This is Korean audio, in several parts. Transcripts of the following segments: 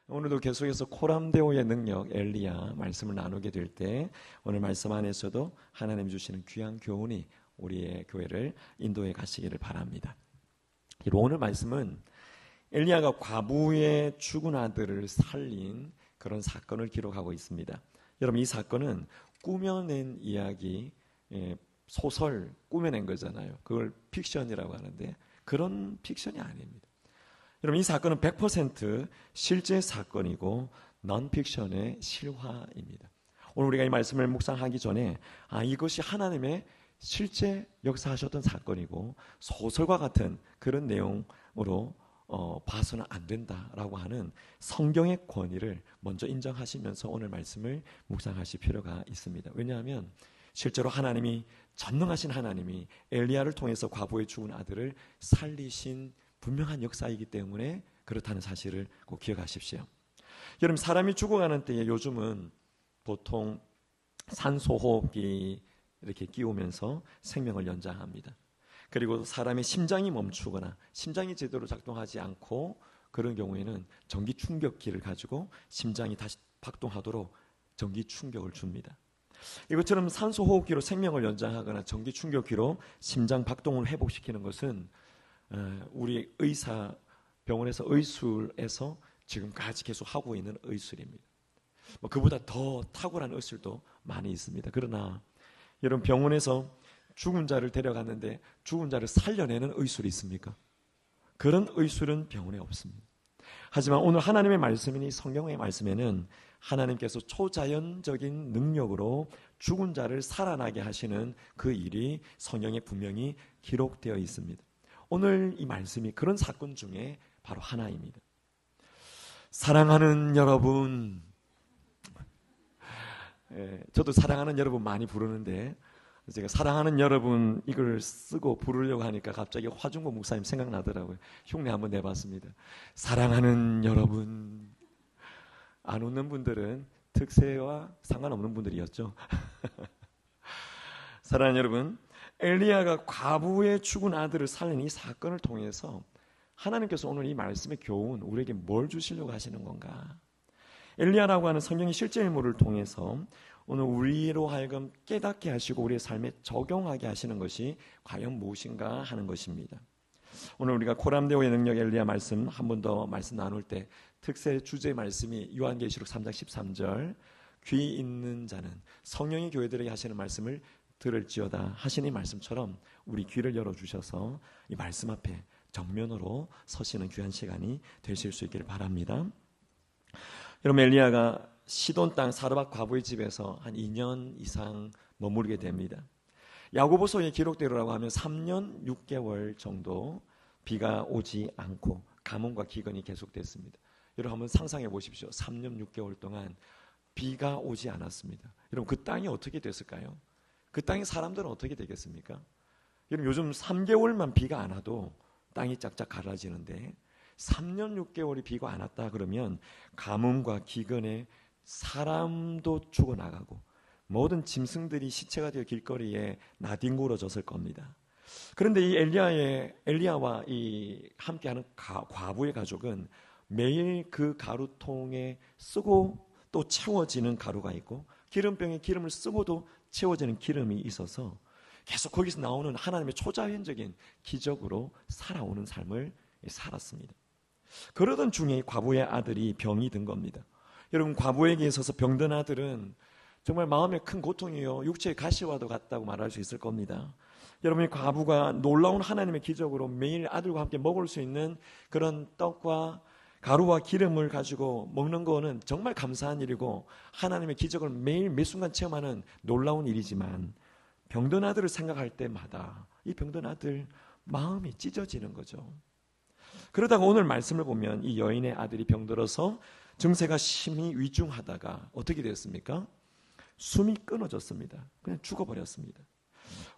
오늘도 계속해서 코람데오의 능력 엘리야 말씀을 나누게 될 때 오늘 말씀 안에서도 하나님 주시는 귀한 교훈이 우리의 교회를 인도해 가시기를 바랍니다. 오늘 말씀은 엘리야가 과부의 죽은 아들을 살린 그런 사건을 기록하고 있습니다. 여러분, 이 사건은 꾸며낸 이야기, 소설 꾸며낸 거잖아요. 그걸 픽션이라고 하는데 그런 픽션이 아닙니다. 여러분, 이 사건은 100% 실제 사건이고 넌픽션의 실화입니다. 오늘 우리가 이 말씀을 묵상하기 전에 이것이 하나님의 실제 역사하셨던 사건이고 소설과 같은 그런 내용으로 봐서는 안 된다라고 하는 성경의 권위를 먼저 인정하시면서 오늘 말씀을 묵상하실 필요가 있습니다. 왜냐하면 실제로 하나님이, 전능하신 하나님이 엘리야를 통해서 과부의 죽은 아들을 살리신 분명한 역사이기 때문에 그렇다는 사실을 꼭 기억하십시오. 여러분, 사람이 죽어가는 때에 요즘은 보통 산소호흡기 이렇게 끼우면서 생명을 연장합니다. 그리고 사람의 심장이 멈추거나 심장이 제대로 작동하지 않고 그런 경우에는 전기 충격기를 가지고 심장이 다시 박동하도록 전기 충격을 줍니다. 이것처럼 산소호흡기로 생명을 연장하거나 전기 충격기로 심장 박동을 회복시키는 것은 우리 의사 병원에서 의술에서 지금까지 계속 하고 있는 의술입니다. 그보다 더 탁월한 의술도 많이 있습니다. 그러나 여러분, 병원에서 죽은 자를 데려갔는데 죽은 자를 살려내는 의술이 있습니까? 그런 의술은 병원에 없습니다. 하지만 오늘 하나님의 말씀이니 성경의 말씀에는 하나님께서 초자연적인 능력으로 죽은 자를 살아나게 하시는 그 일이 성경에 분명히 기록되어 있습니다. 오늘 이 말씀이 그런 사건 중에 바로 하나입니다. 사랑하는 여러분, 저도 사랑하는 여러분 많이 부르는데 제가 사랑하는 여러분 이걸 쓰고 부르려고 하니까 갑자기 화중고 목사님 생각나더라고요. 흉내 한번 내봤습니다. 사랑하는 여러분. 안 웃는 분들은 특세와 상관없는 분들이었죠. 사랑하는 여러분, 엘리야가 과부의 죽은 아들을 살린 이 사건을 통해서 하나님께서 오늘 이 말씀의 교훈, 우리에게 뭘 주시려고 하시는 건가? 엘리야라고 하는 성경의 실제 인물을 통해서 오늘 우리로 하여금 깨닫게 하시고 우리의 삶에 적용하게 하시는 것이 과연 무엇인가 하는 것입니다. 오늘 우리가 코람데오의 능력 엘리야 말씀 한 번 더 말씀 나눌 때 특세 주제 말씀이 요한계시록 3장 13절 귀 있는 자는 성령이 교회들에게 하시는 말씀을 들을지어다 하시는 이 말씀처럼 우리 귀를 열어주셔서 이 말씀 앞에 정면으로 서시는 귀한 시간이 되실 수 있기를 바랍니다. 여러분, 엘리야가 시돈 땅 사르밧 과부의 집에서 한 2년 이상 머무르게 됩니다. 야고보서의 기록대로라고 하면 3년 6개월 정도 비가 오지 않고 가뭄과 기근이 계속됐습니다. 여러분, 한번 상상해 보십시오. 3년 6개월 동안 비가 오지 않았습니다. 여러분, 그 땅이 어떻게 됐을까요? 그 땅의 사람들은 어떻게 되겠습니까? 여러분, 요즘 3개월만 비가 안 와도 땅이 짝짝 갈라지는데 3년 6개월이 비가 안 왔다 그러면 가뭄과 기근에 사람도 죽어나가고 모든 짐승들이 시체가 되어 길거리에 나뒹굴어졌을 겁니다. 그런데 이 엘리야와 이 함께하는 과부의 가족은 매일 그 가루통에 쓰고 또 채워지는 가루가 있고 기름병에 기름을 쓰고도 채워지는 기름이 있어서 계속 거기서 나오는 하나님의 초자연적인 기적으로 살아오는 삶을 살았습니다. 그러던 중에 과부의 아들이 병이 든 겁니다. 여러분, 과부에게 있어서 병든 아들은 정말 마음에 큰 고통이요, 육체의 가시와도 같다고 말할 수 있을 겁니다. 여러분이 과부가 놀라운 하나님의 기적으로 매일 아들과 함께 먹을 수 있는 그런 떡과 가루와 기름을 가지고 먹는 거는 정말 감사한 일이고 하나님의 기적을 매일 매 순간 체험하는 놀라운 일이지만 병든 아들을 생각할 때마다 이 병든 아들 마음이 찢어지는 거죠. 그러다가 오늘 말씀을 보면 이 여인의 아들이 병들어서 증세가 심히 위중하다가 어떻게 되었습니까? 숨이 끊어졌습니다. 그냥 죽어버렸습니다.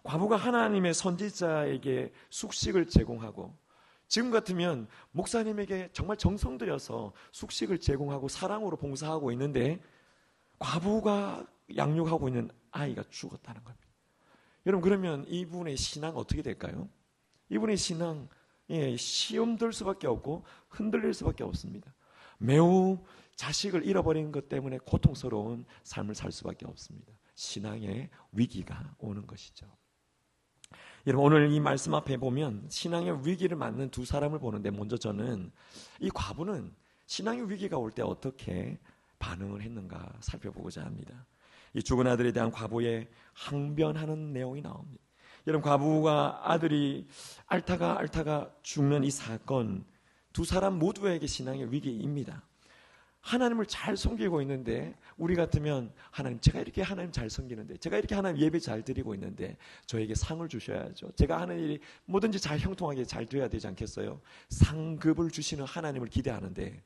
과부가 하나님의 선지자에게 숙식을 제공하고 지금 같으면 목사님에게 정말 정성 들여서 숙식을 제공하고 사랑으로 봉사하고 있는데 과부가 양육하고 있는 아이가 죽었다는 겁니다. 여러분, 그러면 이분의 신앙 어떻게 될까요? 이분의 신앙 시험 들 수밖에 없고 흔들릴 수밖에 없습니다. 매우 자식을 잃어버린 것 때문에 고통스러운 삶을 살 수밖에 없습니다. 신앙의 위기가 오는 것이죠. 여러분, 오늘 이 말씀 앞에 보면 신앙의 위기를 맞는 두 사람을 보는데, 먼저 저는 이 과부는 신앙의 위기가 올 때 어떻게 반응을 했는가 살펴보고자 합니다. 이 죽은 아들에 대한 과부의 항변하는 내용이 나옵니다. 여러분, 과부가 아들이 앓다가 죽는 이 사건, 두 사람 모두에게 신앙의 위기입니다. 하나님을 잘 섬기고 있는데, 우리 같으면 하나님, 제가 이렇게 하나님 잘 섬기는데, 제가 이렇게 하나님 예배 잘 드리고 있는데 저에게 상을 주셔야죠. 제가 하는 일이 뭐든지 잘 형통하게 잘 돼야 되지 않겠어요? 상급을 주시는 하나님을 기대하는데,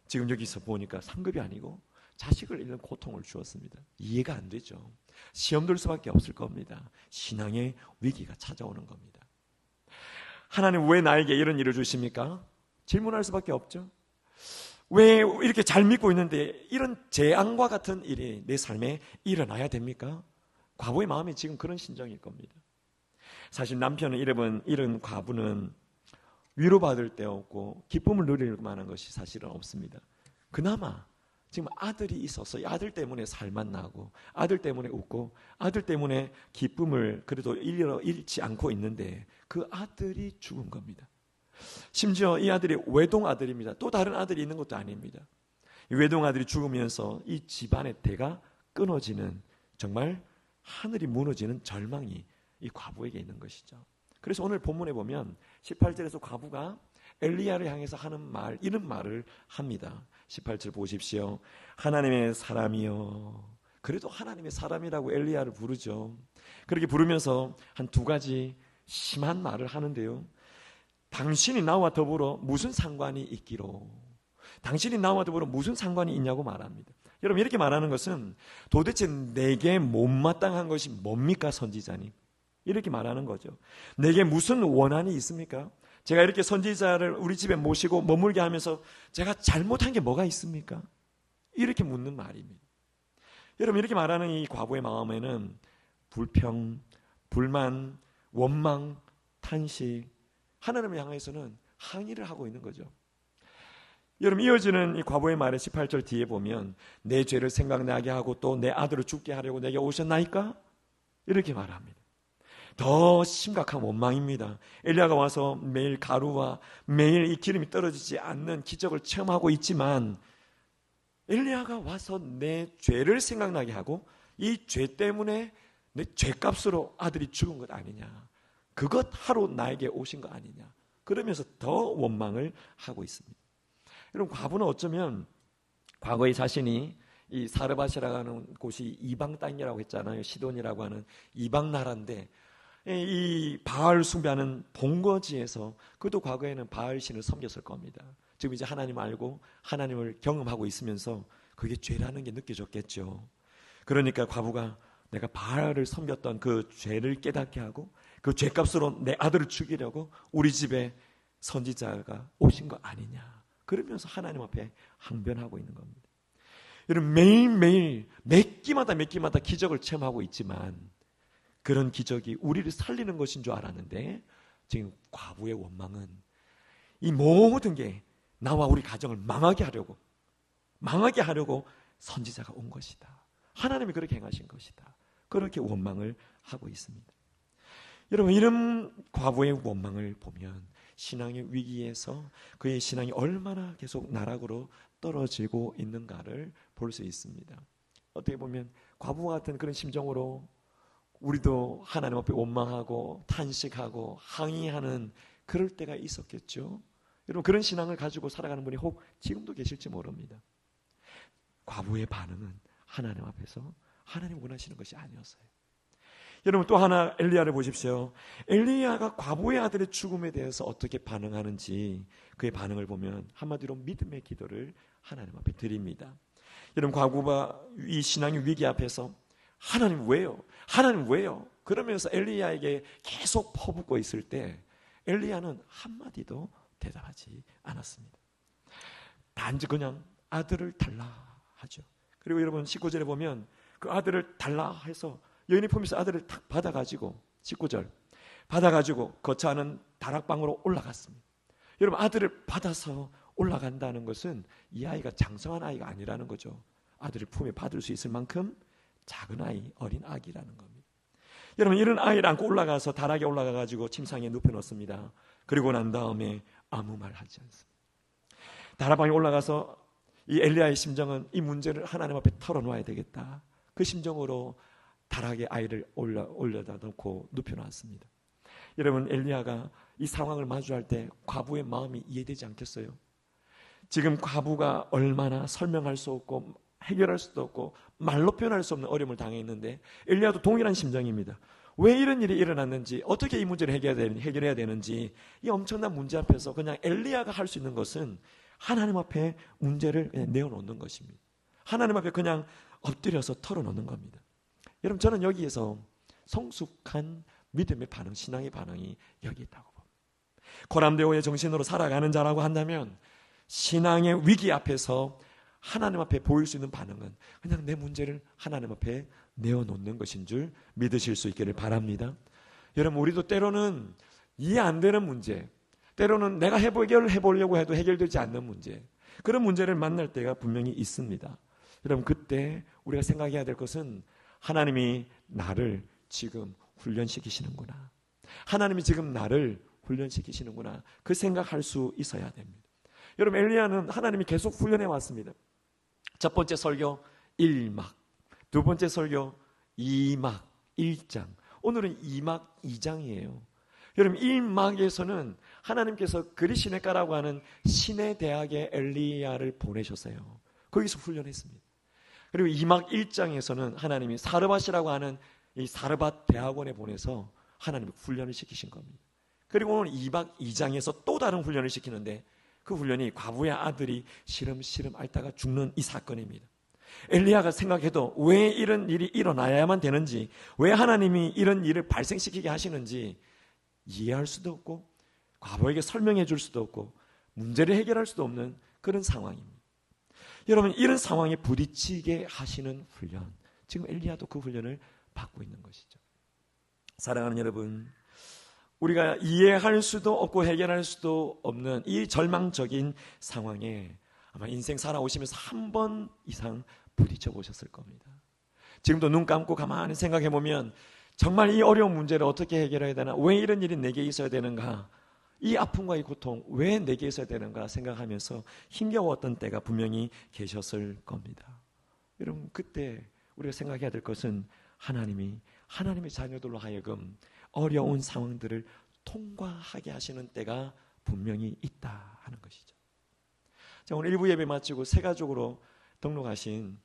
지금 여기서 보니까 상급이 아니고 자식을 잃는 고통을 주었습니다. 이해가 안 되죠. 시험 들 수밖에 없을 겁니다. 신앙의 위기가 찾아오는 겁니다. 하나님, 왜 나에게 이런 일을 주십니까? 질문할 수밖에 없죠. 왜 이렇게 잘 믿고 있는데 이런 재앙과 같은 일이 내 삶에 일어나야 됩니까? 과부의 마음이 지금 그런 심정일 겁니다. 사실 남편을 잃은 과부는 위로받을 데 없고 기쁨을 누릴 만한 것이 사실은 없습니다. 그나마 지금 아들이 있어서 아들 때문에 살만 나고, 아들 때문에 웃고, 아들 때문에 기쁨을 그래도 잃지 않고 있는데, 그 아들이 죽은 겁니다. 심지어 이 아들이 외동 아들입니다. 또 다른 아들이 있는 것도 아닙니다. 이 외동 아들이 죽으면서 이 집안의 대가 끊어지는, 정말 하늘이 무너지는 절망이 이 과부에게 있는 것이죠. 그래서 오늘 본문에 보면 18절에서 과부가 엘리야를 향해서 하는 말, 이런 말을 합니다. 18절 보십시오. 하나님의 사람이여. 그래도 하나님의 사람이라고 엘리야를 부르죠. 그렇게 부르면서 한 두 가지 심한 말을 하는데요. 당신이 나와 더불어 무슨 상관이 있기로. 당신이 나와 더불어 무슨 상관이 있냐고 말합니다. 여러분, 이렇게 말하는 것은 도대체 내게 못마땅한 것이 뭡니까, 선지자님? 이렇게 말하는 거죠. 내게 무슨 원한이 있습니까? 제가 이렇게 선지자를 우리 집에 모시고 머물게 하면서 제가 잘못한 게 뭐가 있습니까? 이렇게 묻는 말입니다. 여러분, 이렇게 말하는 이 과부의 마음에는 불평, 불만, 원망, 탄식, 하나님을 향해서는 항의를 하고 있는 거죠. 여러분, 이어지는 이 과부의 말의 18절 뒤에 보면 내 죄를 생각나게 하고 또 내 아들을 죽게 하려고 내게 오셨나이까? 이렇게 말합니다. 더 심각한 원망입니다. 엘리야가 와서 매일 가루와 매일 이 기름이 떨어지지 않는 기적을 체험하고 있지만, 엘리야가 와서 내 죄를 생각나게 하고 이 죄 때문에 내 죄값으로 아들이 죽은 것 아니냐, 그것 하러 나에게 오신 거 아니냐, 그러면서 더 원망을 하고 있습니다. 여러분, 과부는 어쩌면 과거에 자신이 이 사르밧이라고 하는 곳이 이방 땅이라고 했잖아요. 시돈이라고 하는 이방 나라인데, 이 바알 숭배하는 본거지에서 그도 과거에는 바알 신을 섬겼을 겁니다. 지금 이제 하나님 알고 하나님을 경험하고 있으면서 그게 죄라는 게 느껴졌겠죠. 그러니까 과부가 내가 바알을 섬겼던 그 죄를 깨닫게 하고 그 죄값으로 내 아들을 죽이려고 우리 집에 선지자가 오신 거 아니냐, 그러면서 하나님 앞에 항변하고 있는 겁니다. 여러분, 매일매일 몇 끼마다 기적을 체험하고 있지만 그런 기적이 우리를 살리는 것인 줄 알았는데, 지금 과부의 원망은 이 모든 게 나와 우리 가정을 망하게 하려고 선지자가 온 것이다. 하나님이 그렇게 행하신 것이다. 그렇게 원망을 하고 있습니다. 여러분, 이런 과부의 원망을 보면 신앙의 위기에서 그의 신앙이 얼마나 계속 나락으로 떨어지고 있는가를 볼 수 있습니다. 어떻게 보면 과부와 같은 그런 심정으로 우리도 하나님 앞에 원망하고 탄식하고 항의하는 그럴 때가 있었겠죠. 여러분, 그런 신앙을 가지고 살아가는 분이 혹 지금도 계실지 모릅니다. 과부의 반응은 하나님 앞에서 하나님 원하시는 것이 아니었어요. 여러분, 또 하나 엘리야를 보십시오. 엘리야가 과부의 아들의 죽음에 대해서 어떻게 반응하는지 그의 반응을 보면 한마디로 믿음의 기도를 하나님 앞에 드립니다. 여러분, 과부가 이 신앙의 위기 앞에서 하나님 왜요? 하나님 왜요? 그러면서 엘리야에게 계속 퍼붓고 있을 때 엘리야는 한마디도 대답하지 않았습니다. 단지 그냥 아들을 달라 하죠. 그리고 여러분, 19절에 보면 그 아들을 달라 해서 여인이 품에서 아들을 탁 받아가지고, 19절 받아가지고 거처하는 다락방으로 올라갔습니다. 여러분, 아들을 받아서 올라간다는 것은 이 아이가 장성한 아이가 아니라는 거죠. 아들을 품에 받을 수 있을 만큼 작은 아이, 어린 아기라는 겁니다. 여러분, 이런 아이를 안고 올라가서 다락에 올라가가지고 침상에 눕혀놓습니다. 그리고 난 다음에 아무 말 하지 않습니다. 다락방에 올라가서 이 엘리야의 심정은 이 문제를 하나님 앞에 털어놓아야 되겠다. 그 심정으로 다락에 아이를 올려다 놓고 눕혀놨습니다. 여러분, 엘리야가 이 상황을 마주할 때 과부의 마음이 이해되지 않겠어요? 지금 과부가 얼마나 설명할 수 없고 해결할 수도 없고 말로 표현할 수 없는 어려움을 당했는데 엘리야도 동일한 심정입니다. 왜 이런 일이 일어났는지, 어떻게 이 문제를 해결해야 되는지, 이 엄청난 문제 앞에서 그냥 엘리야가 할 수 있는 것은 하나님 앞에 문제를 내어놓는 것입니다. 하나님 앞에 그냥 엎드려서 털어놓는 겁니다. 여러분, 저는 여기에서 성숙한 믿음의 반응, 신앙의 반응이 여기 있다고 봅니다. 고람대오의 정신으로 살아가는 자라고 한다면 신앙의 위기 앞에서 하나님 앞에 보일 수 있는 반응은 그냥 내 문제를 하나님 앞에 내어놓는 것인 줄 믿으실 수 있기를 바랍니다. 여러분, 우리도 때로는 이해 안 되는 문제, 때로는 내가 해보려고 해도 해결되지 않는 문제, 그런 문제를 만날 때가 분명히 있습니다. 여러분, 그때 우리가 생각해야 될 것은 하나님이 나를 지금 훈련시키시는구나, 하나님이 지금 나를 훈련시키시는구나, 그 생각할 수 있어야 됩니다. 여러분, 엘리야는 하나님이 계속 훈련해 왔습니다. 첫 번째 설교 1막, 두 번째 설교 2막 1장, 오늘은 2막 2장이에요. 여러분, 1막에서는 하나님께서 그리시네가라고 하는 신의 대학에 엘리야를 보내셨어요. 거기서 훈련했습니다. 그리고 2막 1장에서는 하나님이 사르밧이라고 하는 이 사르밧 대학원에 보내서 하나님이 훈련을 시키신 겁니다. 그리고 오늘 2막 2장에서 또 다른 훈련을 시키는데 그 훈련이 과부의 아들이 시름시름 앓다가 죽는 이 사건입니다. 엘리야가 생각해도 왜 이런 일이 일어나야만 되는지, 왜 하나님이 이런 일을 발생시키게 하시는지 이해할 수도 없고 과부에게 설명해 줄 수도 없고 문제를 해결할 수도 없는 그런 상황입니다. 여러분, 이런 상황에 부딪히게 하시는 훈련, 지금 엘리야도 그 훈련을 받고 있는 것이죠. 사랑하는 여러분, 우리가 이해할 수도 없고 해결할 수도 없는 이 절망적인 상황에 아마 인생 살아오시면서 한 번 이상 부딪혀 보셨을 겁니다. 지금도 눈 감고 가만히 생각해 보면 정말 이 어려운 문제를 어떻게 해결해야 되나, 왜 이런 일이 내게 있어야 되는가, 이 아픔과 이 고통 왜 내게 있어야 되는가 생각하면서 힘겨웠던 때가 분명히 계셨을 겁니다. 여러분, 그때 우리가 생각해야 될 것은 하나님의 자녀들로 하여금 어려운 상황들을 통과하게 하시는 때가 분명히 있다 하는 것이죠. 자, 오늘 1부 예배 마치고 새 가족으로 등록하신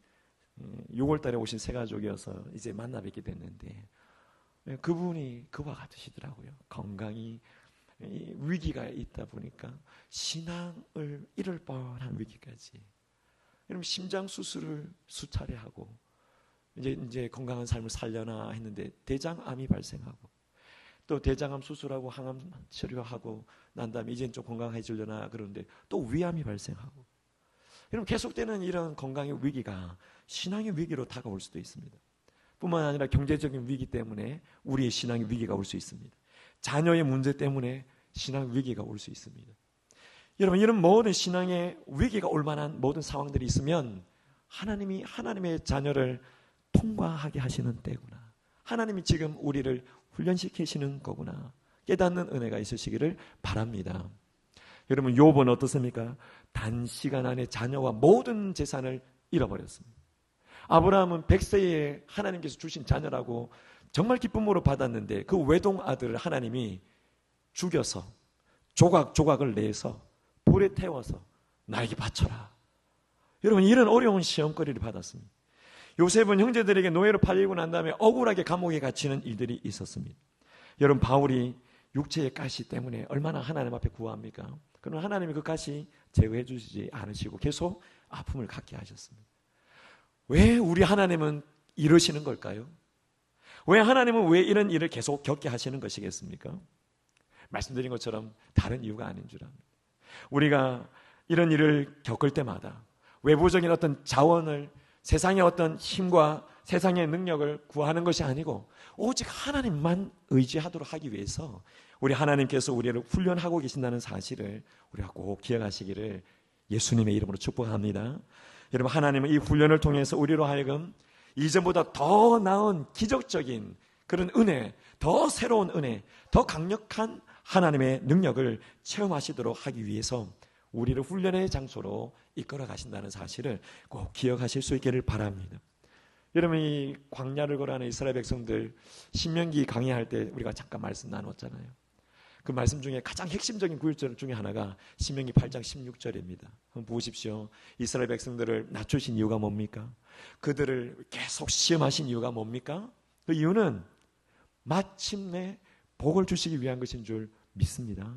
6월 달에 오신 새 가족이어서 이제 만나 뵙게 됐는데 그분이 그와 같으시더라고요. 건강이 위기가 있다 보니까 신앙을 잃을 뻔한 위기까지. 여러분, 심장 수술을 수차례 하고 이제 건강한 삶을 살려나 했는데 대장암이 발생하고 또 대장암 수술하고 항암 치료하고 난 다음에 이제는 좀 건강해지려나 그러는데 또 위암이 발생하고, 여러분, 계속되는 이런 건강의 위기가 신앙의 위기로 다가올 수도 있습니다. 뿐만 아니라 경제적인 위기 때문에 우리의 신앙의 위기가 올 수 있습니다. 자녀의 문제 때문에 신앙 위기가 올 수 있습니다. 여러분, 이런 모든 신앙의 위기가 올 만한 모든 상황들이 있으면 하나님이 하나님의 자녀를 통과하게 하시는 때구나, 하나님이 지금 우리를 훈련시키시는 거구나 깨닫는 은혜가 있으시기를 바랍니다. 여러분, 욥은 어떻습니까? 단시간 안에 자녀와 모든 재산을 잃어버렸습니다. 아브라함은 100세에 하나님께서 주신 자녀라고 정말 기쁨으로 받았는데 그 외동 아들을 하나님이 죽여서 조각조각을 내서 불에 태워서 나에게 바쳐라. 여러분, 이런 어려운 시험거리를 받았습니다. 요셉은 형제들에게 노예로 팔리고 난 다음에 억울하게 감옥에 갇히는 일들이 있었습니다. 여러분, 바울이 육체의 가시 때문에 얼마나 하나님 앞에 구합니까? 그러나 하나님이 그 가시 제거해 주시지 않으시고 계속 아픔을 갖게 하셨습니다. 왜 우리 하나님은 이러시는 걸까요? 왜 하나님은 왜 이런 일을 계속 겪게 하시는 것이겠습니까? 말씀드린 것처럼 다른 이유가 아닌 줄 압니다. 우리가 이런 일을 겪을 때마다 외부적인 어떤 자원을, 세상의 어떤 힘과 세상의 능력을 구하는 것이 아니고 오직 하나님만 의지하도록 하기 위해서 우리 하나님께서 우리를 훈련하고 계신다는 사실을 우리가 꼭 기억하시기를 예수님의 이름으로 축복합니다. 여러분, 하나님은 이 훈련을 통해서 우리로 하여금 이전보다 더 나은 기적적인 그런 은혜, 더 새로운 은혜, 더 강력한 하나님의 능력을 체험하시도록 하기 위해서 우리를 훈련의 장소로 이끌어 가신다는 사실을 꼭 기억하실 수 있기를 바랍니다. 여러분, 이 광야를 걸어가는 이스라엘 백성들 신명기 강의할 때 우리가 잠깐 말씀 나눴잖아요. 그 말씀 중에 가장 핵심적인 구절 중에 하나가 신명기 8장 16절입니다. 한번 보십시오. 이스라엘 백성들을 낮추신 이유가 뭡니까? 그들을 계속 시험하신 이유가 뭡니까? 그 이유는 마침내 복을 주시기 위한 것인 줄 믿습니다.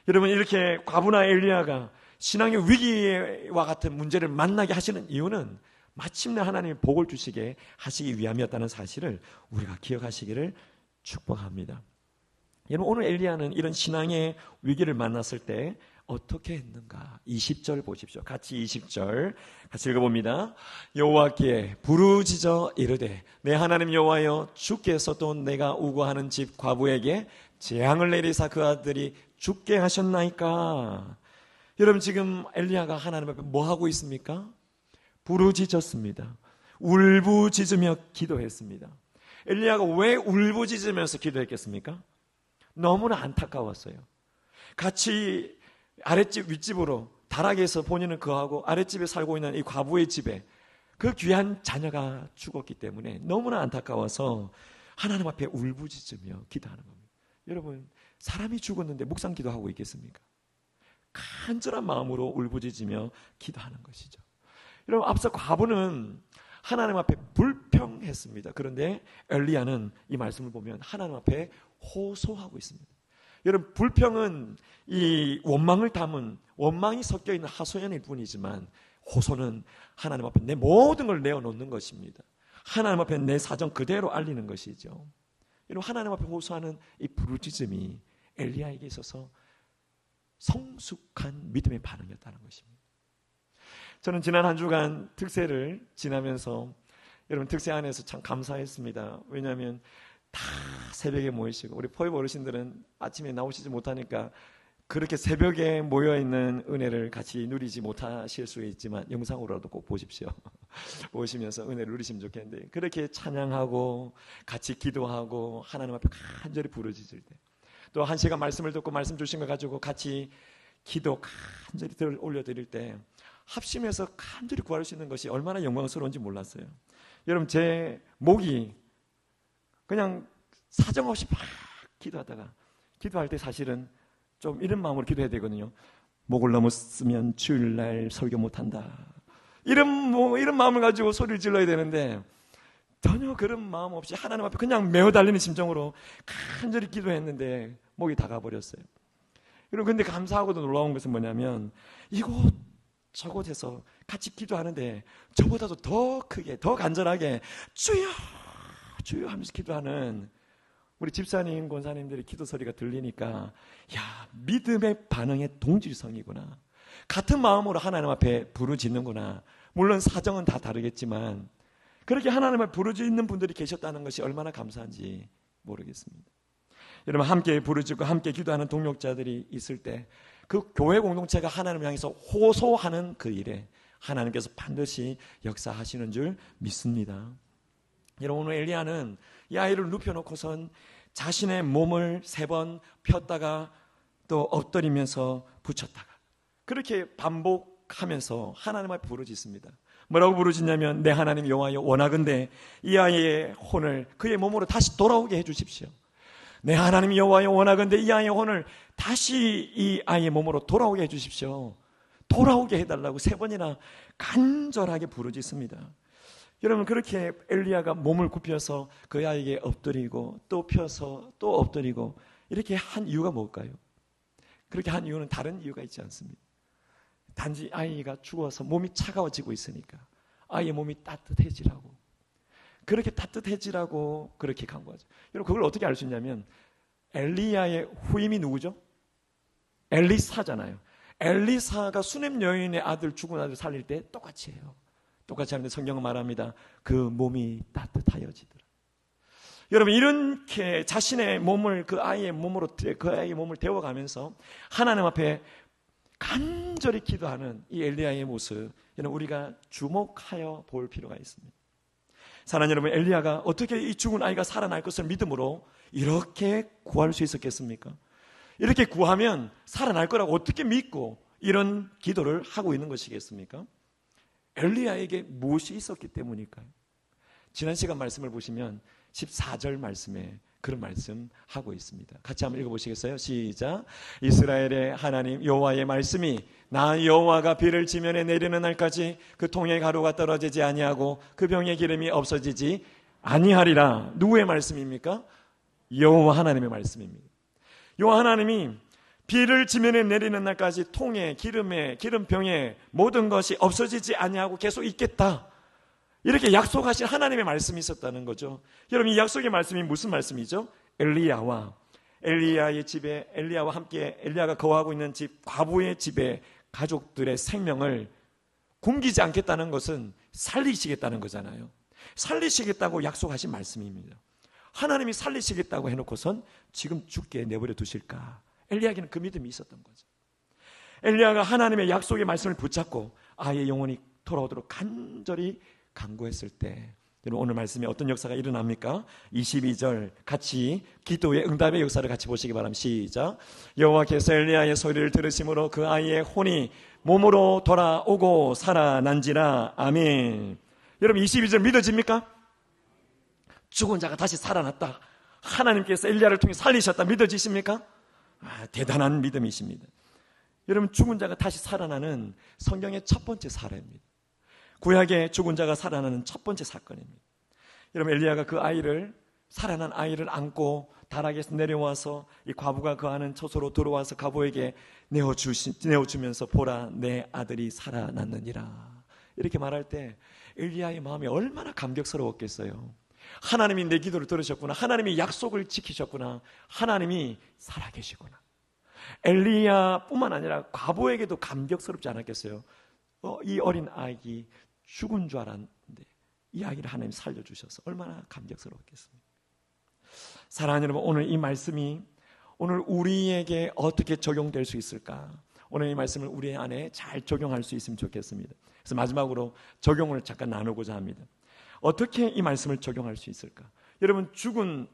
여러분, 이렇게 과부나 엘리야가 신앙의 위기와 같은 문제를 만나게 하시는 이유는 마침내 하나님이 복을 주시게 하시기 위함이었다는 사실을 우리가 기억하시기를 축복합니다. 여러분, 오늘 엘리야는 이런 신앙의 위기를 만났을 때 어떻게 했는가? 20절 보십시오. 같이 20절 같이 읽어봅니다. 여호와께 부르짖어 이르되 내 하나님 여호와여, 주께서 또 내가 우고하는 집 과부에게 재앙을 내리사 그 아들이 죽게 하셨나이까? 여러분, 지금 엘리야가 하나님 앞에 뭐 하고 있습니까? 부르짖었습니다. 울부짖으며 기도했습니다. 엘리야가 왜 울부짖으면서 기도했겠습니까? 너무나 안타까웠어요. 같이 아랫집 윗집으로 다락에서 본인은 거하고 아랫집에 살고 있는 이 과부의 집에 그 귀한 자녀가 죽었기 때문에 너무나 안타까워서 하나님 앞에 울부짖으며 기도하는 겁니다. 여러분, 사람이 죽었는데 묵상 기도하고 있겠습니까? 간절한 마음으로 울부짖으며 기도하는 것이죠. 여러분, 앞서 과부는 하나님 앞에 불평했습니다. 그런데 엘리야는 이 말씀을 보면 하나님 앞에 호소하고 있습니다. 여러분, 불평은 이 원망을 담은, 원망이 섞여 있는 하소연일 뿐이지만 호소는 하나님 앞에 내 모든 걸 내어놓는 것입니다. 하나님 앞에 내 사정 그대로 알리는 것이죠. 여러분, 하나님 앞에 호소하는 이 부르짖음이 엘리야에게 있어서 성숙한 믿음의 반응이었다는 것입니다. 저는 지난 한 주간 특세를 지나면서 여러분, 특세 안에서 참 감사했습니다. 왜냐하면 다 새벽에 모이시고 우리 포입 어르신들은 아침에 나오시지 못하니까 그렇게 새벽에 모여있는 은혜를 같이 누리지 못하실 수 있지만 영상으로라도 꼭 보십시오. 보시면서 은혜를 누리시면 좋겠는데, 그렇게 찬양하고 같이 기도하고 하나님 앞에 간절히 부르짖을 때, 또 한 시간 말씀을 듣고 말씀 주신 거 가지고 같이 기도 간절히 올려드릴 때 합심해서 간절히 구할 수 있는 것이 얼마나 영광스러운지 몰랐어요. 여러분, 제 목이 그냥 사정없이 막 기도하다가, 기도할 때 사실은 좀 이런 마음으로 기도해야 되거든요. 목을 넘었으면 주일날 설교 못한다, 이런 마음을 가지고 소리를 질러야 되는데 전혀 그런 마음 없이 하나님 앞에 그냥 메어 달리는 심정으로 간절히 기도했는데 목이 다 가버렸어요. 여러분, 근데 감사하고도 놀라운 것은 뭐냐면 이곳 저곳에서 같이 기도하는데 저보다도 더 크게, 더 간절하게 주여 주여 하면서 기도하는 우리 집사님, 권사님들의 기도 소리가 들리니까, 야, 믿음의 반응의 동질성이구나, 같은 마음으로 하나님 앞에 부르짖는구나. 물론 사정은 다 다르겠지만 그렇게 하나님 앞에 부르짖는 분들이 계셨다는 것이 얼마나 감사한지 모르겠습니다. 여러분, 함께 부르짖고 함께 기도하는 동역자들이 있을 때 그 교회 공동체가 하나님을 향해서 호소하는 그 일에 하나님께서 반드시 역사하시는 줄 믿습니다. 여러분, 오늘 엘리야는 이 아이를 눕혀놓고선 자신의 몸을 3번 폈다가 또 엎드리면서 붙였다가 그렇게 반복하면서 하나님 앞에 부르짖습니다. 뭐라고 부르짖냐면 내 하나님 여호와여, 원하건대 이 아이의 혼을 그의 몸으로 다시 돌아오게 해주십시오. 내 하나님 여호와여, 원하건대 이 아이의 혼을 다시 이 아이의 몸으로 돌아오게 해주십시오. 돌아오게 해달라고 3번이나 간절하게 부르짖습니다. 여러분, 그렇게 엘리야가 몸을 굽혀서 그 아이에게 엎드리고 또 펴서 또 엎드리고 이렇게 한 이유가 뭘까요? 그렇게 한 이유는 다른 이유가 있지 않습니다. 단지 아이가 죽어서 몸이 차가워지고 있으니까 아이의 몸이 따뜻해지라고, 그렇게 따뜻해지라고 그렇게 간거죠. 여러분, 그걸 어떻게 알 수 있냐면 엘리야의 후임이 누구죠? 엘리사잖아요. 엘리사가 수넴 여인의 아들, 죽은 아들 살릴 때 똑같이 해요. 똑같이 하는데 성경은 말합니다. 그 몸이 따뜻하여지더라. 여러분, 이렇게 자신의 몸을 그 아이의 몸으로, 그 아이의 몸을 데워가면서 하나님 앞에 간절히 기도하는 이 엘리야의 모습, 이는 우리가 주목하여 볼 필요가 있습니다. 사랑하는 여러분, 엘리야가 어떻게 이 죽은 아이가 살아날 것을 믿음으로 이렇게 구할 수 있었겠습니까? 이렇게 구하면 살아날 거라고 어떻게 믿고 이런 기도를 하고 있는 것이겠습니까? 엘리야에게 무엇이 있었기 때문일까요? 지난 시간 말씀을 보시면 14절 말씀에 그런 말씀 하고 있습니다. 같이 한번 읽어보시겠어요? 시작. 이스라엘의 하나님 여호와의 말씀이 나 여호와가 비를 지면에 내리는 날까지 그 통에 가루가 떨어지지 아니하고 그 병의 기름이 없어지지 아니하리라. 누구의 말씀입니까? 여호와 하나님의 말씀입니다. 여호와 하나님이 비를 지면에 내리는 날까지 통에 기름에 기름병에 모든 것이 없어지지 아니하고 계속 있겠다. 이렇게 약속하신 하나님의 말씀이 있었다는 거죠. 여러분, 이 약속의 말씀이 무슨 말씀이죠? 엘리야의 집에 엘리야와 함께 엘리야가 거하고 있는 집 과부의 집에 가족들의 생명을 굶기지 않겠다는 것은 살리시겠다는 거잖아요. 살리시겠다고 약속하신 말씀입니다. 하나님이 살리시겠다고 해놓고선 지금 죽게 내버려 두실까? 엘리야에게는 그 믿음이 있었던 거죠. 엘리야가 하나님의 약속의 말씀을 붙잡고 아이의 영혼이 돌아오도록 간절히 간구했을 때, 여러분 오늘 말씀에 어떤 역사가 일어납니까? 22절 같이 기도의 응답의 역사를 같이 보시기 바랍니다. 시작. 여호와께서 엘리야의 소리를 들으심으로 그 아이의 혼이 몸으로 돌아오고 살아난지라. 아멘. 여러분 22절 믿어집니까? 죽은 자가 다시 살아났다. 하나님께서 엘리야를 통해 살리셨다. 믿어지십니까? 대단한 믿음이십니다. 여러분 죽은 자가 다시 살아나는 성경의 첫 번째 사례입니다. 구약의 죽은 자가 살아나는 첫 번째 사건입니다. 여러분 엘리야가 그 아이를 살아난 아이를 안고 다락에서 내려와서 이 과부가 거하는 처소로 들어와서 과부에게 내어주면서 보라 내 아들이 살아났느니라 이렇게 말할 때 엘리야의 마음이 얼마나 감격스러웠겠어요. 하나님이 내 기도를 들으셨구나. 하나님이 약속을 지키셨구나. 하나님이 살아계시구나. 엘리야뿐만 아니라 과부에게도 감격스럽지 않았겠어요? 이 어린 아이가 죽은 줄 알았는데 이 아이를 하나님 살려주셔서 얼마나 감격스러웠겠습니까? 사랑하는 여러분, 오늘 이 말씀이 오늘 우리에게 어떻게 적용될 수 있을까? 오늘 이 말씀을 우리 안에 잘 적용할 수 있으면 좋겠습니다. 그래서 마지막으로 적용을 잠깐 나누고자 합니다. 어떻게 이 말씀을 적용할 수 있을까? 여러분 죽은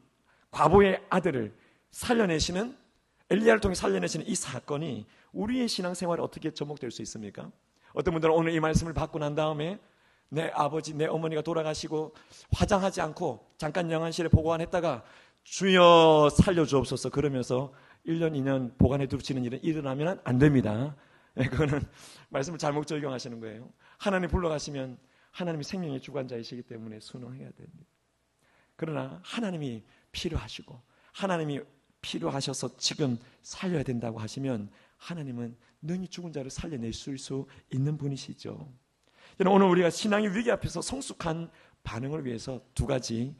과부의 아들을 살려내시는 엘리야를 통해 살려내시는 이 사건이 우리의 신앙생활에 어떻게 접목될 수 있습니까? 어떤 분들은 오늘 이 말씀을 받고 난 다음에 내 아버지, 내 어머니가 돌아가시고 화장하지 않고 잠깐 영안실에 보관했다가 주여 살려주옵소서 그러면서 1년, 2년 보관해 두시는 일은 일어나면 안 됩니다. 그거는 말씀을 잘못 적용하시는 거예요. 하나님 불러가시면 하나님이 생명의 주관자이시기 때문에 순응해야 됩니다. 그러나 하나님이 필요하시고 하나님이 필요하셔서 지금 살려야 된다고 하시면 하나님은 능히 죽은 자를 살려내실 수 있는 분이시죠. 오늘 우리가 신앙의 위기 앞에서 성숙한 반응을 위해서 두 가지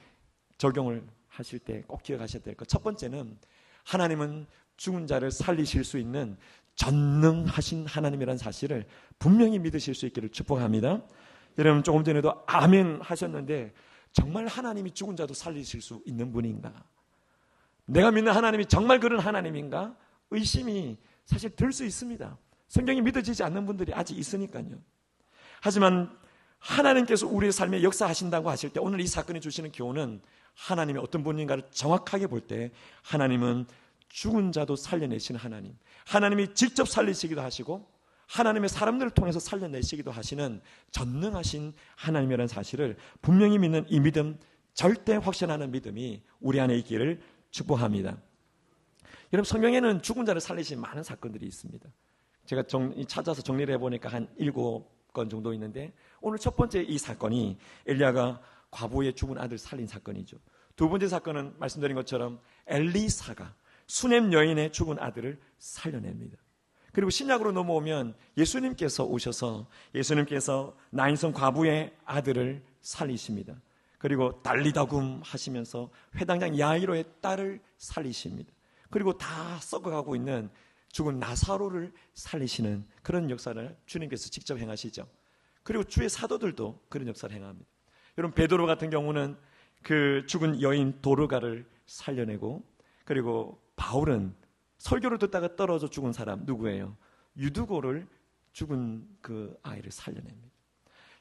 적용을 하실 때 꼭 기억하셔야 될 것. 첫 번째는 하나님은 죽은 자를 살리실 수 있는 전능하신 하나님이라는 사실을 분명히 믿으실 수 있기를 축복합니다. 여러분 조금 전에도 아멘 하셨는데 정말 하나님이 죽은 자도 살리실 수 있는 분인가? 내가 믿는 하나님이 정말 그런 하나님인가? 의심이 사실 들 수 있습니다. 성경이 믿어지지 않는 분들이 아직 있으니까요. 하지만 하나님께서 우리의 삶에 역사하신다고 하실 때 오늘 이 사건이 주시는 교훈은 하나님이 어떤 분인가를 정확하게 볼 때 하나님은 죽은 자도 살려내시는 하나님, 하나님이 직접 살리시기도 하시고 하나님의 사람들을 통해서 살려내시기도 하시는 전능하신 하나님이라는 사실을 분명히 믿는 이 믿음, 절대 확신하는 믿음이 우리 안에 있기를 축복합니다. 여러분 성경에는 죽은 자를 살리신 많은 사건들이 있습니다. 제가 찾아서 정리를 해보니까 한 7건 정도 있는데 오늘 첫 번째 이 사건이 엘리야가 과부의 죽은 아들 살린 사건이죠. 두 번째 사건은 말씀드린 것처럼 엘리사가 수넴 여인의 죽은 아들을 살려냅니다. 그리고 신약으로 넘어오면 예수님께서 오셔서 예수님께서 나인성 과부의 아들을 살리십니다. 그리고 달리다굼 하시면서 회당장 야이로의 딸을 살리십니다. 그리고 다 썩어가고 있는 죽은 나사로를 살리시는 그런 역사를 주님께서 직접 행하시죠. 그리고 주의 사도들도 그런 역사를 행합니다. 여러분 베드로 같은 경우는 그 죽은 여인 도르가를 살려내고, 그리고 바울은 설교를 듣다가 떨어져 죽은 사람 누구예요? 유두고를 죽은 그 아이를 살려냅니다.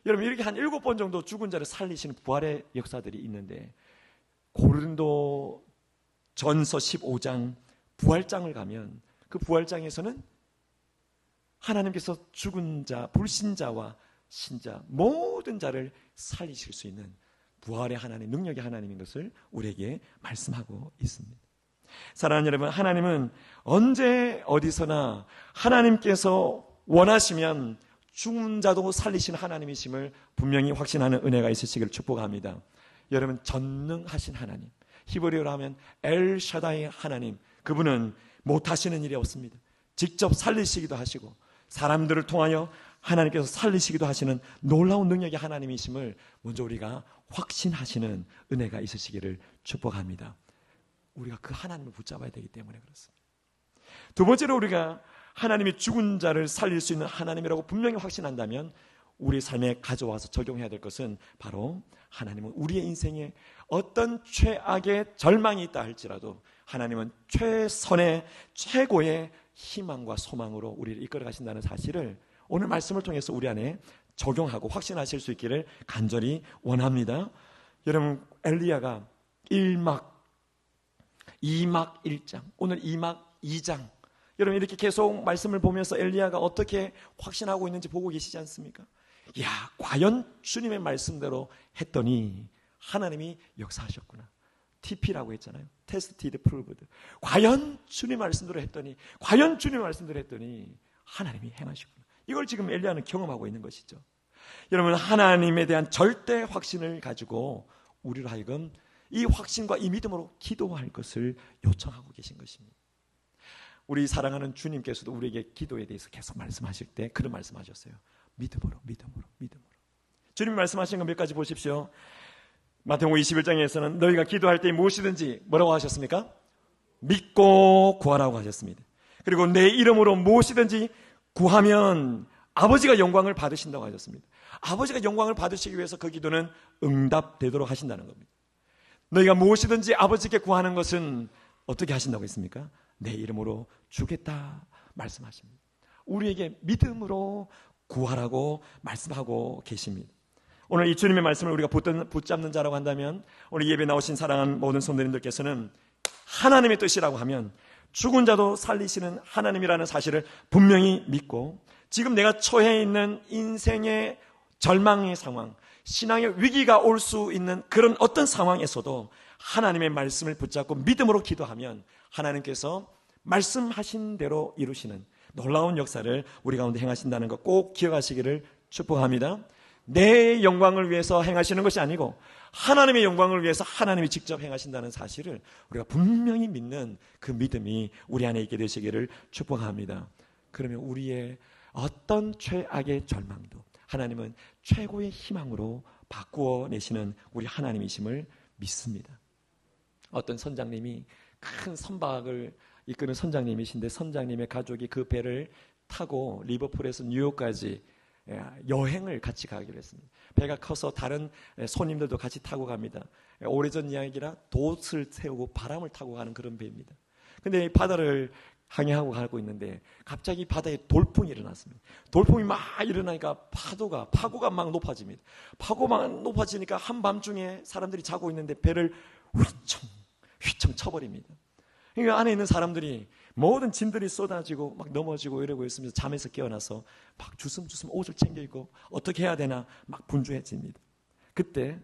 여러분 이렇게 한 7번 정도 죽은 자를 살리시는 부활의 역사들이 있는데 고린도 전서 15장 부활장을 가면 그 부활장에서는 하나님께서 죽은 자, 불신자와 신자 모든 자를 살리실 수 있는 부활의 하나님, 능력의 하나님인 것을 우리에게 말씀하고 있습니다. 사랑하는 여러분, 하나님은 언제 어디서나 하나님께서 원하시면 죽은 자도 살리시는 하나님이심을 분명히 확신하는 은혜가 있으시기를 축복합니다. 여러분, 전능하신 하나님, 히브리어로 하면 엘샤다이 하나님, 그분은 못하시는 일이 없습니다. 직접 살리시기도 하시고 사람들을 통하여 하나님께서 살리시기도 하시는 놀라운 능력의 하나님이심을 먼저 우리가 확신하시는 은혜가 있으시기를 축복합니다. 우리가 그 하나님을 붙잡아야 되기 때문에 그렇습니다. 두 번째로 우리가 하나님이 죽은 자를 살릴 수 있는 하나님이라고 분명히 확신한다면 우리 삶에 가져와서 적용해야 될 것은 바로 하나님은 우리의 인생에 어떤 최악의 절망이 있다 할지라도 하나님은 최선의 최고의 희망과 소망으로 우리를 이끌어 가신다는 사실을 오늘 말씀을 통해서 우리 안에 적용하고 확신하실 수 있기를 간절히 원합니다. 여러분, 엘리야가 1막, 2막 1장, 오늘 2막 2장, 여러분 이렇게 계속 말씀을 보면서 엘리야가 어떻게 확신하고 있는지 보고 계시지 않습니까? 야, 과연 주님의 말씀대로 했더니 하나님이 역사하셨구나. TP라고 했잖아요. Tested, Proved. 과연 주님 말씀대로 했더니, 과연 주님 말씀대로 했더니 하나님이 행하셨구나. 이걸 지금 엘리야는 경험하고 있는 것이죠. 여러분, 하나님에 대한 절대 확신을 가지고 우리로 하여금 이 확신과 이 믿음으로 기도할 것을 요청하고 계신 것입니다. 우리 사랑하는 주님께서도 우리에게 기도에 대해서 계속 말씀하실 때 그런 말씀하셨어요. 믿음으로, 믿음으로, 믿음으로. 주님 말씀하신 거 몇 가지 보십시오. 마태복음 21장에서는 너희가 기도할 때 무엇이든지 뭐라고 하셨습니까? 믿고 구하라고 하셨습니다. 그리고 내 이름으로 무엇이든지 구하면 아버지가 영광을 받으신다고 하셨습니다. 아버지가 영광을 받으시기 위해서 그 기도는 응답되도록 하신다는 겁니다. 너희가 무엇이든지 아버지께 구하는 것은 어떻게 하신다고 했습니까? 내 이름으로 주겠다 말씀하십니다. 우리에게 믿음으로 구하라고 말씀하고 계십니다. 오늘 이 주님의 말씀을 우리가 붙잡는 자라고 한다면 오늘 예배 나오신 사랑하는 모든 성도님들께서는 하나님의 뜻이라고 하면 죽은 자도 살리시는 하나님이라는 사실을 분명히 믿고 지금 내가 처해 있는 인생의 절망의 상황, 신앙의 위기가 올 수 있는 그런 어떤 상황에서도 하나님의 말씀을 붙잡고 믿음으로 기도하면 하나님께서 말씀하신 대로 이루시는 놀라운 역사를 우리 가운데 행하신다는 것 꼭 기억하시기를 축복합니다. 내 영광을 위해서 행하시는 것이 아니고 하나님의 영광을 위해서 하나님이 직접 행하신다는 사실을 우리가 분명히 믿는 그 믿음이 우리 안에 있게 되시기를 축복합니다. 그러면 우리의 어떤 최악의 절망도 하나님은 최고의 희망으로 바꾸어 내시는 우리 하나님이심을 믿습니다. 어떤 선장님이 큰 선박을 이끄는 선장님이신데 선장님의 가족이 그 배를 타고 리버풀에서 뉴욕까지 여행을 같이 가기로 했습니다. 배가 커서 다른 손님들도 같이 타고 갑니다. 오래전 이야기라 돛을 세우고 바람을 타고 가는 그런 배입니다. 근데 바다를 항해하고 가고 있는데 갑자기 바다에 돌풍이 일어났습니다. 돌풍이 막 일어나니까 파고가 막 높아집니다. 파고가 막 높아지니까 한밤중에 사람들이 자고 있는데 배를 휘청 쳐버립니다. 그러니까 안에 있는 사람들이 모든 짐들이 쏟아지고 막 넘어지고 이러고 있으면서 잠에서 깨어나서 막 주섬주섬 옷을 챙겨 입고 어떻게 해야 되나 막 분주해집니다. 그때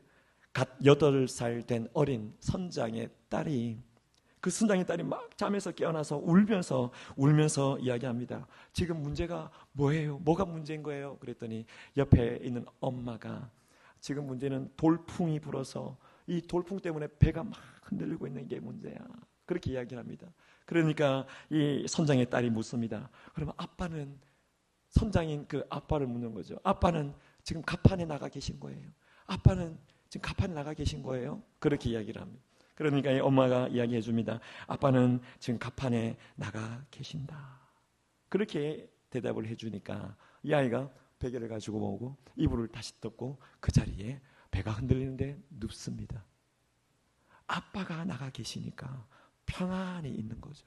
갓 8살 된 어린 선장의 딸이 막 잠에서 깨어나서 울면서 이야기합니다. 지금 문제가 뭐예요? 뭐가 문제인 거예요? 그랬더니 옆에 있는 엄마가 지금 문제는 돌풍이 불어서 이 돌풍 때문에 배가 막 흔들리고 있는 게 문제야. 그렇게 이야기를 합니다. 그러니까 이 선장의 딸이 묻습니다. 그러면 아빠는, 선장인 그 아빠를 묻는 거죠. 아빠는 지금 갑판에 나가 계신 거예요. 아빠는 지금 갑판에 나가 계신 거예요. 그렇게 이야기를 합니다. 그러니까 이 엄마가 이야기해 줍니다. 아빠는 지금 갑판에 나가 계신다. 그렇게 대답을 해주니까 이 아이가 베개를 가지고 오고 이불을 다시 덮고 그 자리에 배가 흔들리는데 눕습니다. 아빠가 나가 계시니까 평안히 있는 거죠.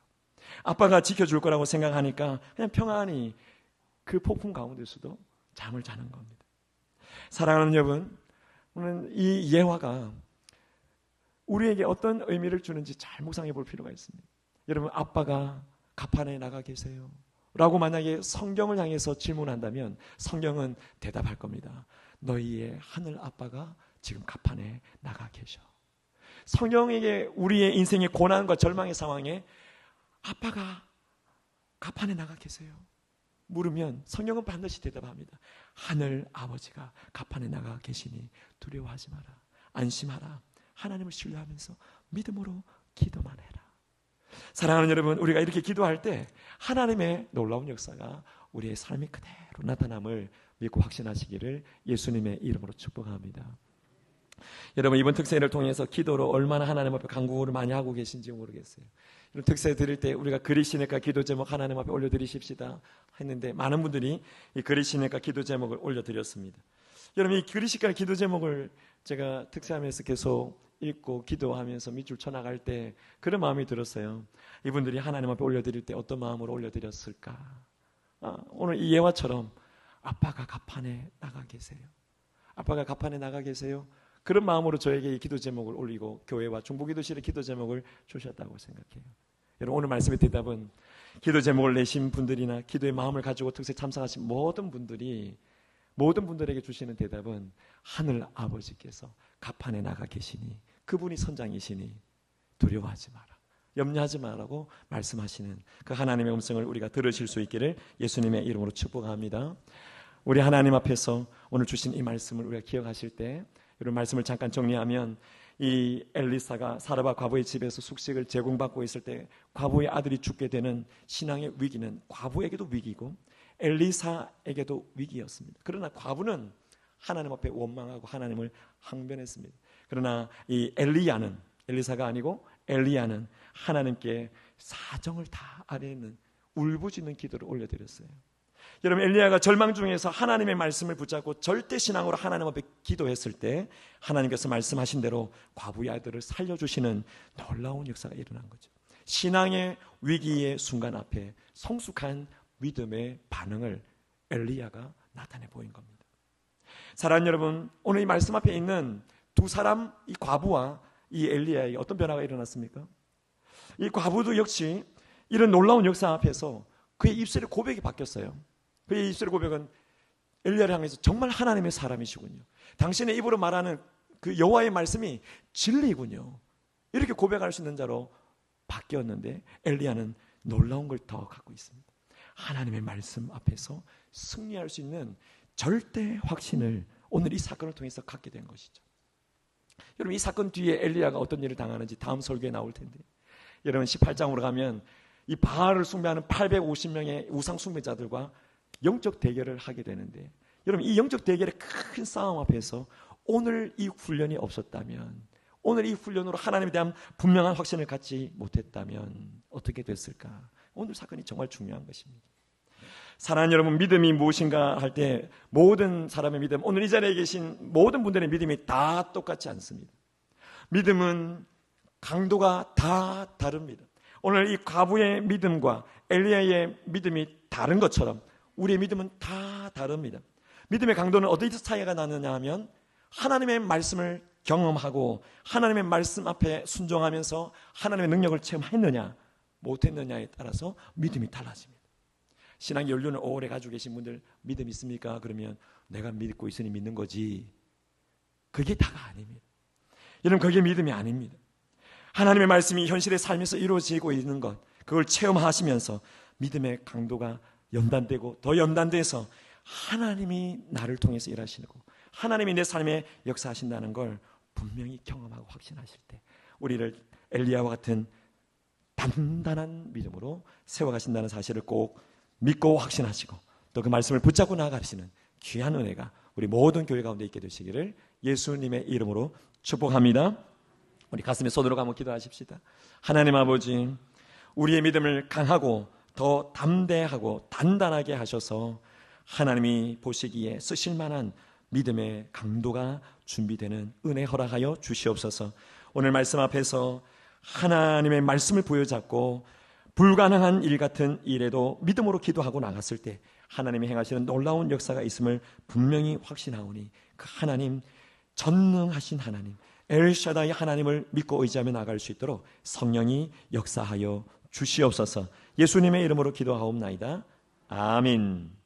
아빠가 지켜줄 거라고 생각하니까 그냥 평안히 그 폭풍 가운데서도 잠을 자는 겁니다. 사랑하는 여러분, 오늘 이 예화가 우리에게 어떤 의미를 주는지 잘 묵상해 볼 필요가 있습니다. 여러분, 아빠가 가판에 나가 계세요 라고 만약에 성경을 향해서 질문한다면 성경은 대답할 겁니다. 너희의 하늘 아빠가 지금 가판에 나가 계셔. 성경에게 우리의 인생의 고난과 절망의 상황에 아빠가 가판에 나가 계세요 물으면 성경은 반드시 대답합니다. 하늘 아버지가 가판에 나가 계시니 두려워하지 마라. 안심하라. 하나님을 신뢰하면서 믿음으로 기도만 해라. 사랑하는 여러분, 우리가 이렇게 기도할 때 하나님의 놀라운 역사가 우리의 삶이 그대로 나타남을 믿고 확신하시기를 예수님의 이름으로 축복합니다. 여러분, 이번 특세를 통해서 기도로 얼마나 하나님 앞에 간구를 많이 하고 계신지 모르겠어요. 이런 특세 드릴 때 우리가 그리시니까 기도 제목 하나님 앞에 올려드리십시다 했는데 많은 분들이 이 그리시니까 기도 제목을 올려드렸습니다. 여러분, 이 그리시니까 기도 제목을 제가 특세하면서 계속 읽고 기도하면서 밑줄 쳐나갈 때 그런 마음이 들었어요. 이분들이 하나님 앞에 올려드릴 때 어떤 마음으로 올려드렸을까? 오늘 이 예화처럼 아빠가 가판에 나가 계세요. 아빠가 가판에 나가 계세요. 그런 마음으로 저에게 이 기도 제목을 올리고 교회와 중보기도실의 기도 제목을 주셨다고 생각해요. 여러분, 오늘 말씀의 대답은 기도 제목을 내신 분들이나 기도의 마음을 가지고 특세 참석하신 모든 분들에게 주시는 대답은 하늘 아버지께서 가판에 나가 계시니 그분이 선장이시니 두려워하지 마라. 염려하지 말라고 말씀하시는 그 하나님의 음성을 우리가 들으실 수 있기를 예수님의 이름으로 축복합니다. 우리 하나님 앞에서 오늘 주신 이 말씀을 우리가 기억하실 때 이런 말씀을 잠깐 정리하면 이 엘리사가 사르밧 과부의 집에서 숙식을 제공받고 있을 때 과부의 아들이 죽게 되는 신앙의 위기는 과부에게도 위기고 엘리사에게도 위기였습니다. 그러나 과부는 하나님 앞에 원망하고 하나님을 항변했습니다. 그러나 이 엘리사가 아니고 엘리야는 하나님께 사정을 다 아뢰는 울부짖는 기도를 올려드렸어요. 여러분, 엘리야가 절망 중에서 하나님의 말씀을 붙잡고 절대 신앙으로 하나님 앞에 기도했을 때 하나님께서 말씀하신 대로 과부의 아들을 살려주시는 놀라운 역사가 일어난 거죠. 신앙의 위기의 순간 앞에 성숙한 믿음의 반응을 엘리야가 나타내 보인 겁니다. 사랑하는 여러분, 오늘 이 말씀 앞에 있는 두 사람, 이 과부와 이 엘리야의 어떤 변화가 일어났습니까? 이 과부도 역시 이런 놀라운 역사 앞에서 그의 입술의 고백이 바뀌었어요. 그의 입술의 고백은 엘리야를 향해서 정말 하나님의 사람이시군요. 당신의 입으로 말하는 그 여호와의 말씀이 진리군요. 이렇게 고백할 수 있는 자로 바뀌었는데 엘리야는 놀라운 걸 더 갖고 있습니다. 하나님의 말씀 앞에서 승리할 수 있는 절대 확신을 오늘 이 사건을 통해서 갖게 된 것이죠. 여러분, 이 사건 뒤에 엘리야가 어떤 일을 당하는지 다음 설교에 나올 텐데, 여러분 18장으로 가면 이 바알을 숭배하는 850명의 우상 숭배자들과 영적 대결을 하게 되는데, 여러분 이 영적 대결의 큰 싸움 앞에서 오늘 이 훈련이 없었다면, 오늘 이 훈련으로 하나님에 대한 분명한 확신을 갖지 못했다면 어떻게 됐을까? 오늘 사건이 정말 중요한 것입니다. 사랑하는 여러분, 믿음이 무엇인가 할 때 모든 사람의 믿음, 오늘 이 자리에 계신 모든 분들의 믿음이 다 똑같지 않습니다. 믿음은 강도가 다 다릅니다. 오늘 이 과부의 믿음과 엘리야의 믿음이 다른 것처럼 우리의 믿음은 다 다릅니다. 믿음의 강도는 어디서 차이가 나느냐 하면 하나님의 말씀을 경험하고 하나님의 말씀 앞에 순종하면서 하나님의 능력을 체험했느냐 못했느냐에 따라서 믿음이 달라집니다. 신앙 연륜을 오래 가지고 계신 분들 믿음 있습니까? 그러면 내가 믿고 있으니 믿는 거지. 그게 다가 아닙니다. 여러분, 그게 믿음이 아닙니다. 하나님의 말씀이 현실의 삶에서 이루어지고 있는 것, 그걸 체험하시면서 믿음의 강도가 연단되고 더 연단돼서 하나님이 나를 통해서 일하시고 하나님이 내 삶에 역사하신다는 걸 분명히 경험하고 확신하실 때 우리를 엘리야와 같은 단단한 믿음으로 세워가신다는 사실을 꼭 믿고 확신하시고 또 그 말씀을 붙잡고 나아가시는 귀한 은혜가 우리 모든 교회 가운데 있게 되시기를 예수님의 이름으로 축복합니다. 우리 가슴에 손으로 한번 기도하십시다. 하나님 아버지, 우리의 믿음을 강하고 더 담대하고 단단하게 하셔서 하나님이 보시기에 쓰실 만한 믿음의 강도가 준비되는 은혜 허락하여 주시옵소서. 오늘 말씀 앞에서 하나님의 말씀을 부여잡고 불가능한 일 같은 일에도 믿음으로 기도하고 나갔을 때 하나님이 행하시는 놀라운 역사가 있음을 분명히 확신하오니 그 하나님, 전능하신 하나님, 엘샤다이 하나님을 믿고 의지하며 나갈 수 있도록 성령이 역사하여 주시옵소서. 예수님의 이름으로 기도하옵나이다. 아멘.